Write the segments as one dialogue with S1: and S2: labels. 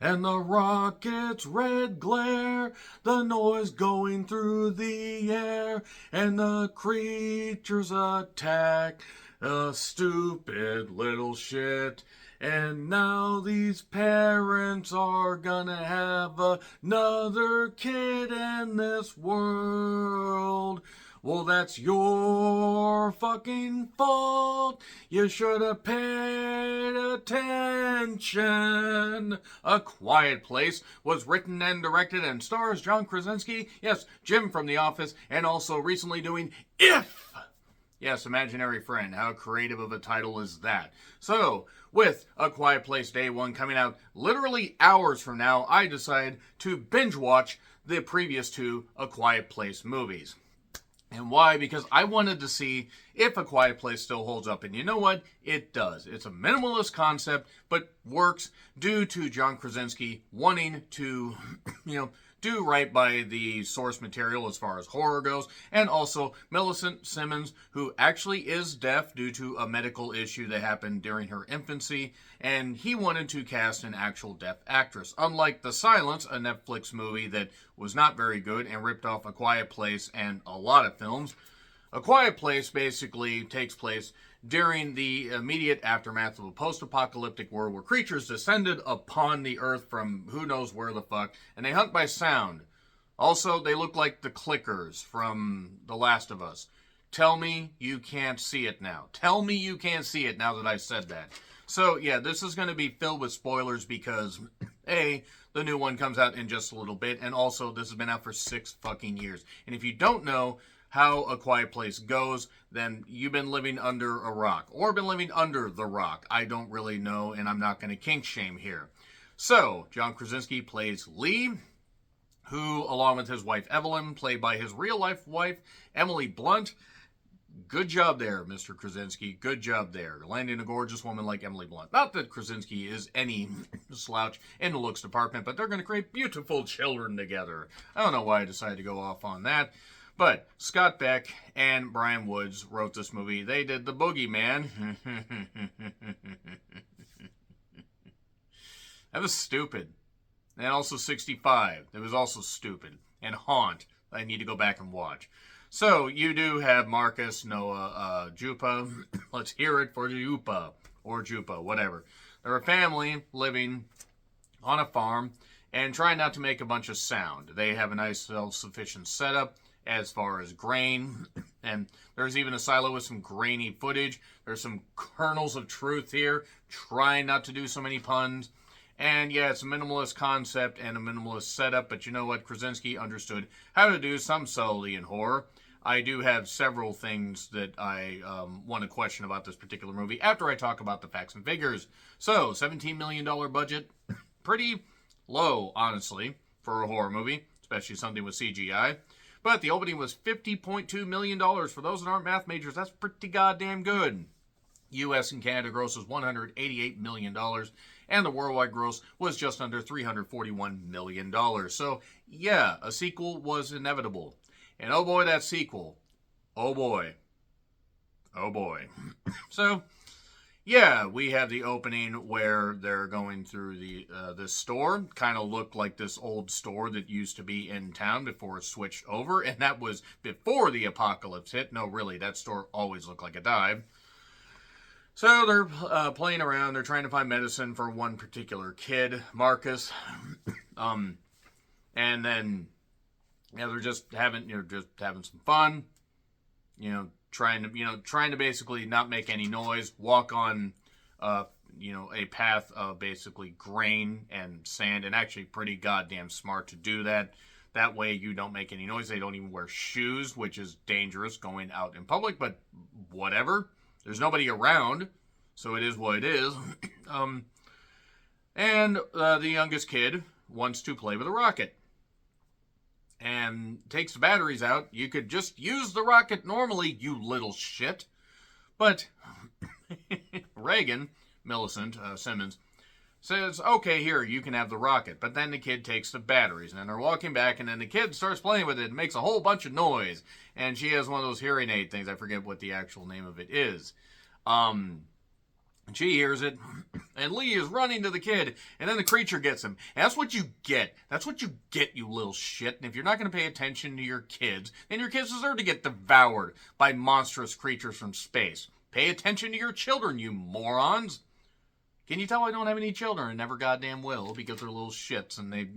S1: And the rocket's red glare, the noise going through the air, and the creatures attack a stupid little shit. And now these parents are gonna have another kid in this world. Well, that's your fucking fault. You should have paid attention. A Quiet Place was written and directed and stars John Krasinski, yes, Jim from The Office, and also recently doing If. Yes, Imaginary Friend. How creative of a title is that? So, with A Quiet Place Day 1 coming out literally hours from now, I decided to binge watch the previous two A Quiet Place movies. And why? Because I wanted to see if A Quiet Place still holds up. And you know what? It does. It's a minimalist concept, but works due to John Krasinski wanting to, do right by the source material as far as horror goes. And also Millicent Simmons, who actually is deaf due to a medical issue that happened during her infancy. And he wanted to cast an actual deaf actress. Unlike The Silence, a Netflix movie that was not very good and ripped off A Quiet Place and a lot of films. A Quiet Place basically takes place during the immediate aftermath of a post-apocalyptic world where creatures descended upon the earth from who knows where the fuck, and they hunt by sound. Also, they look like the clickers from The Last of Us. Tell me you can't see it now. Tell me you can't see it now that I said that. So, yeah, this is going to be filled with spoilers because, A, the new one comes out in just a little bit, and also this has been out for 6 fucking years. And if you don't know how A Quiet Place goes, then you've been living under a rock, or been living under the rock. I don't really know, and I'm not going to kink shame here. So, John Krasinski plays Lee, who, along with his wife Evelyn, played by his real-life wife, Emily Blunt. Good job there, Mr. Krasinski. Good job there. Landing a gorgeous woman like Emily Blunt. Not that Krasinski is any slouch in the looks department, but they're going to create beautiful children together. I don't know why I decided to go off on that. But Scott Beck and Brian Woods wrote this movie. They did The Boogeyman. That was stupid. And also 65. That was also stupid. And Haunt. I need to go back and watch. So, you do have Marcus, Noah, Jupa. Let's hear it for Jupa. Or Jupa, whatever. They're a family living on a farm and trying not to make a bunch of sound. They have a nice self-sufficient setup as far as grain, and there's even a silo with some grainy footage. There's some kernels of truth here, trying not to do so many puns. And yeah, it's a minimalist concept and a minimalist setup, but you know what? Krasinski understood how to do some subtlety in horror. I do have several things that I want to question about this particular movie after I talk about the facts and figures. So, $17 million budget, pretty low, honestly, for a horror movie, especially something with CGI. But the opening was $50.2 million. For those that aren't math majors, that's pretty goddamn good. U.S. and Canada gross was $188 million, and the worldwide gross was just under $341 million. So, yeah, a sequel was inevitable. And oh boy, that sequel. Oh boy. Oh boy. So, yeah, we have the opening where they're going through this store. Kind of looked like this old store that used to be in town before it switched over. And that was before the apocalypse hit. No, really, that store always looked like a dive. So they're playing around. They're trying to find medicine for one particular kid, Marcus. And then, they're just having some fun. Trying to basically not make any noise, walk on, a path of basically grain and sand, and actually pretty goddamn smart to do that. That way you don't make any noise. They don't even wear shoes, which is dangerous going out in public, but whatever. There's nobody around, so it is what it is. And the youngest kid wants to play with a rocket. And takes the batteries out. You could just use the rocket normally, you little shit. But Reagan, Millicent Simmons, says, okay, here, you can have the rocket. But then the kid takes the batteries. And then they're walking back, and then the kid starts playing with it and makes a whole bunch of noise. And she has one of those hearing aid things. I forget what the actual name of it is. She hears it, and Lee is running to the kid, and then the creature gets him. And that's what you get. That's what you get, you little shit. And if you're not going to pay attention to your kids, then your kids deserve to get devoured by monstrous creatures from space. Pay attention to your children, you morons. Can you tell I don't have any children and never goddamn will, because they're little shits and they,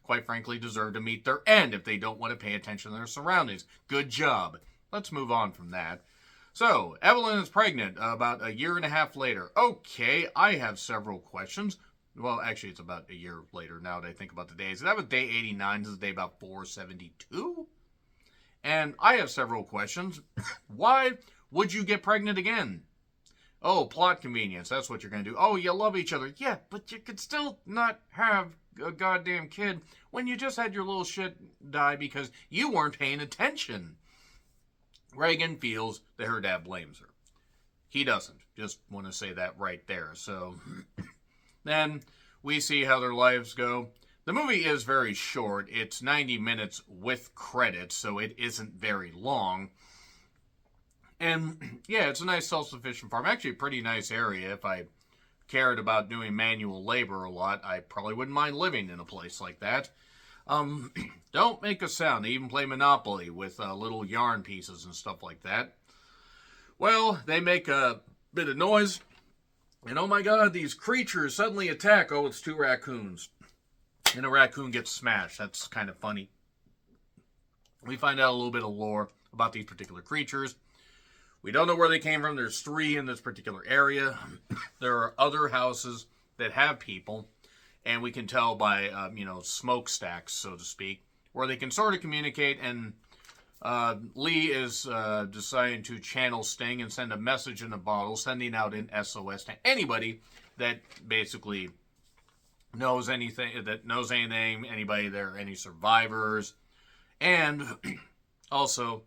S1: quite frankly deserve to meet their end if they don't want to pay attention to their surroundings. Good job. Let's move on from that. So, Evelyn is pregnant about a year and a half later. Okay, I have several questions. Well, actually, it's about a year later now that I think about the days. That was day 89. This is day about 472. And I have several questions. Why would you get pregnant again? Oh, plot convenience. That's what you're going to do. Oh, you love each other. Yeah, but you could still not have a goddamn kid when you just had your little shit die because you weren't paying attention. Reagan feels that her dad blames her. He doesn't. Just want to say that right there. So, then we see how their lives go. The movie is very short. It's 90 minutes with credits, so it isn't very long. And, yeah, it's a nice self-sufficient farm. Actually, a pretty nice area. If I cared about doing manual labor a lot, I probably wouldn't mind living in a place like that. Don't make a sound. They even play Monopoly with little yarn pieces and stuff like that. Well, they make a bit of noise. And oh my god, these creatures suddenly attack. Oh, it's two raccoons. And a raccoon gets smashed. That's kind of funny. We find out a little bit of lore about these particular creatures. We don't know where they came from. There's 3 in this particular area. There are other houses that have people. And we can tell by, smokestacks, so to speak, where they can sort of communicate. And Lee is deciding to channel Sting and send a message in a bottle, sending out an SOS to anybody that basically knows anything, anybody there, any survivors. And also,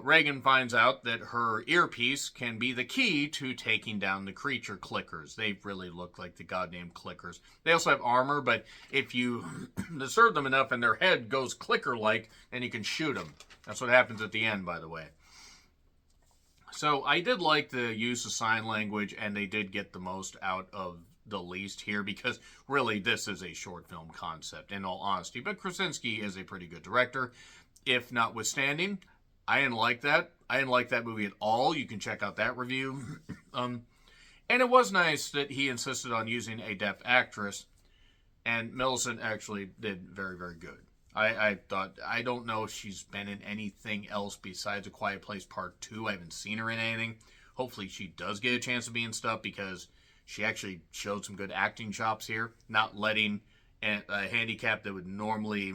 S1: Reagan finds out that her earpiece can be the key to taking down the creature clickers. They really look like the goddamn clickers. They also have armor, but if you disturb them enough and their head goes clicker-like, then you can shoot them. That's what happens at the end, by the way. So I did like the use of sign language, and they did get the most out of the least here, because really this is a short film concept, in all honesty. But Krasinski is a pretty good director, if notwithstanding. I didn't like that. I didn't like that movie at all. You can check out that review. And it was nice that he insisted on using a deaf actress. And Millicent actually did very, very good. I thought, I don't know if she's been in anything else besides A Quiet Place Part 2. I haven't seen her in anything. Hopefully she does get a chance to be in stuff, because she actually showed some good acting chops here. Not letting a handicap that would normally,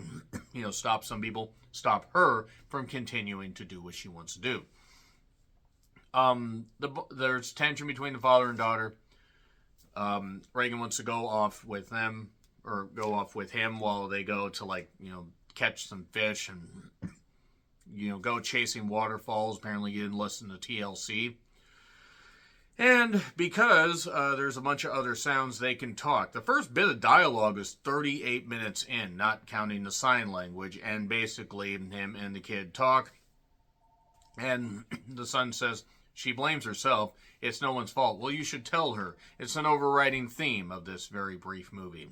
S1: stop some people, stop her from continuing to do what she wants to do. There's tension between the father and daughter. Reagan wants to go off with them, or go off with him while they go to, catch some fish and, go chasing waterfalls. Apparently you didn't listen to TLC. And because there's a bunch of other sounds, they can talk. The first bit of dialogue is 38 minutes in, not counting the sign language. And basically, him and the kid talk. And the son says, she blames herself. It's no one's fault. Well, you should tell her. It's an overriding theme of this very brief movie.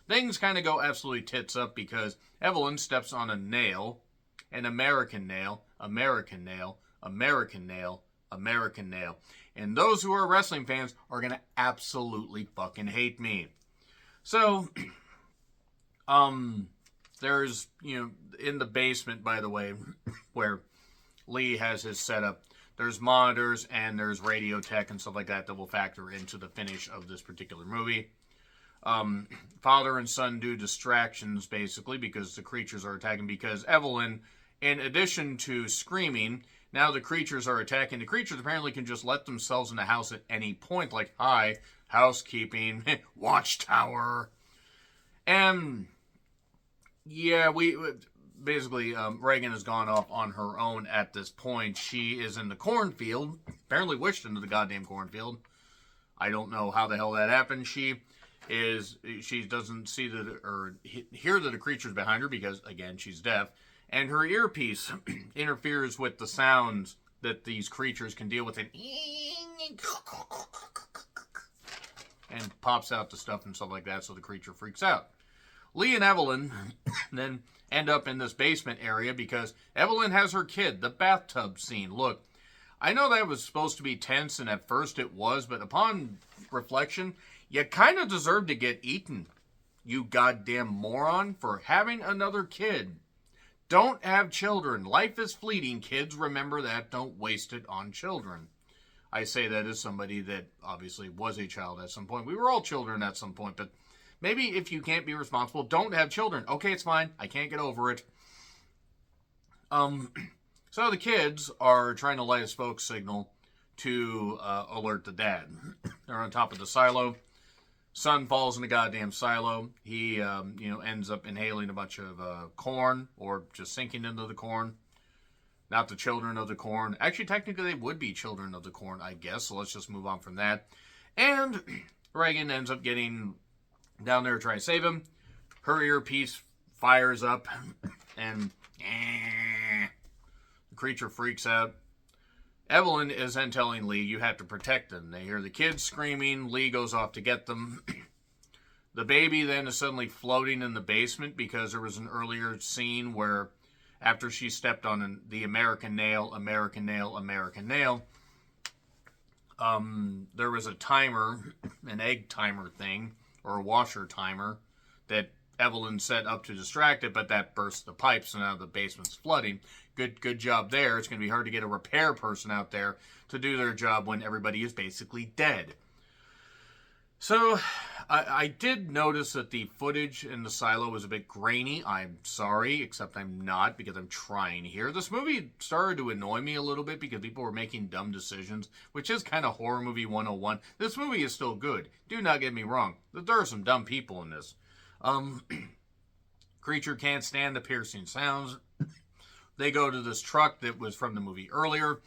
S1: Things kind of go absolutely tits up because Evelyn steps on a nail, an American nail, American nail, American nail, American nail. And those who are wrestling fans are going to absolutely fucking hate me. So, there's, in the basement, by the way, where Lee has his setup, there's monitors and there's radio tech and stuff like that that will factor into the finish of this particular movie. Father and son do distractions, basically, because the creatures are attacking. Because Evelyn, in addition to screaming, now the creatures are attacking. The creatures apparently can just let themselves in the house at any point. Like, hi, housekeeping, watchtower. And, yeah, basically, Reagan has gone off on her own at this point. She is in the cornfield. Apparently wished into the goddamn cornfield. I don't know how the hell that happened. She doesn't see or hear that the creature's behind her because, again, she's deaf. And her earpiece interferes with the sounds that these creatures can deal with. And and pops out the stuff and stuff like that, so the creature freaks out. Lee and Evelyn then end up in this basement area because Evelyn has her kid, the bathtub scene. Look, I know that was supposed to be tense, and at first it was, but upon reflection, you kind of deserve to get eaten, you goddamn moron, for having another kid. Don't have children. Life is fleeting, kids. Remember that. Don't waste it on children. I say that as somebody that obviously was a child at some point. We were all children at some point, but maybe if you can't be responsible, don't have children. Okay, it's fine. I can't get over it. So the kids are trying to light a smoke signal to alert the dad. They're on top of the silo. Son falls in the goddamn silo. He, ends up inhaling a bunch of corn, or just sinking into the corn. Not the children of the corn. Actually, technically, they would be children of the corn, I guess. So let's just move on from that. And Reagan ends up getting down there to try and save him. Her earpiece fires up, and the creature freaks out. Evelyn is then telling Lee, you have to protect them. They hear the kids screaming. Lee goes off to get them. The baby then is suddenly floating in the basement because there was an earlier scene where after she stepped on the American nail, there was a timer, an egg timer thing, or a washer timer, that Evelyn set up to distract it, but that burst the pipes, and now the basement's flooding. Good job there. It's going to be hard to get a repair person out there to do their job when everybody is basically dead. So, I did notice that the footage in the silo was a bit grainy. I'm sorry, except I'm not, because I'm trying here. This movie started to annoy me a little bit because people were making dumb decisions, which is kind of horror movie 101. This movie is still good. Do not get me wrong. There are some dumb people in this. Creature can't stand the piercing sounds. They go to this truck that was from the movie earlier.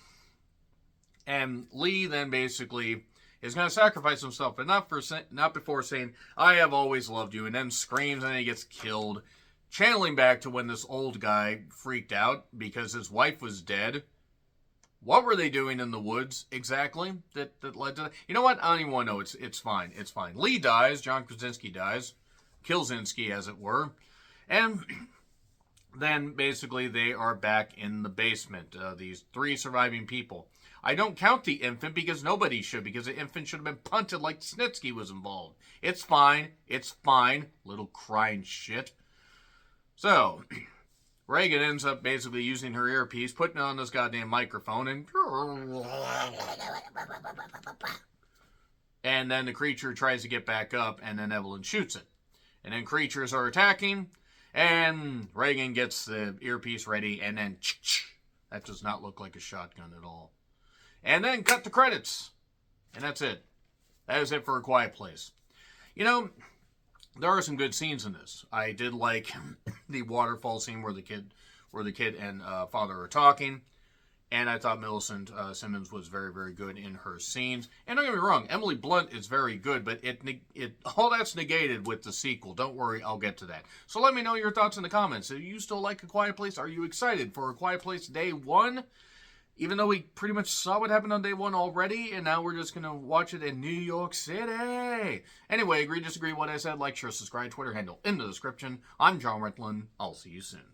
S1: And Lee then basically is going to sacrifice himself, but not before saying, I have always loved you, and then screams and then he gets killed. Channeling back to when this old guy freaked out because his wife was dead. What were they doing in the woods exactly that led to that? You know what? I don't even want to know. It's fine. It's fine. Lee dies. John Krasinski dies. Kilzinski, as it were. And then basically they are back in the basement. These 3 surviving people. I don't count the infant because nobody should, because the infant should have been punted like Snitsky was involved. It's fine. It's fine. Little crying shit. So, Reagan ends up basically using her earpiece, putting on this goddamn microphone, and then the creature tries to get back up, and then Evelyn shoots it. And then creatures are attacking, and Reagan gets the earpiece ready, and then that does not look like a shotgun at all. And then cut the credits. And that's it. That is it for A Quiet Place. You know, there are some good scenes in this. I did like the waterfall scene where the kid and father are talking. And I thought Millicent Simmons was very, very good in her scenes. And don't get me wrong, Emily Blunt is very good, but it all that's negated with the sequel. Don't worry, I'll get to that. So let me know your thoughts in the comments. Do you still like A Quiet Place? Are you excited for A Quiet Place Day 1? Even though we pretty much saw what happened on day 1 already, and now we're just going to watch it in New York City. Anyway, agree, disagree, what I said, like, share, subscribe, Twitter handle in the description. I'm John Rickland. I'll see you soon.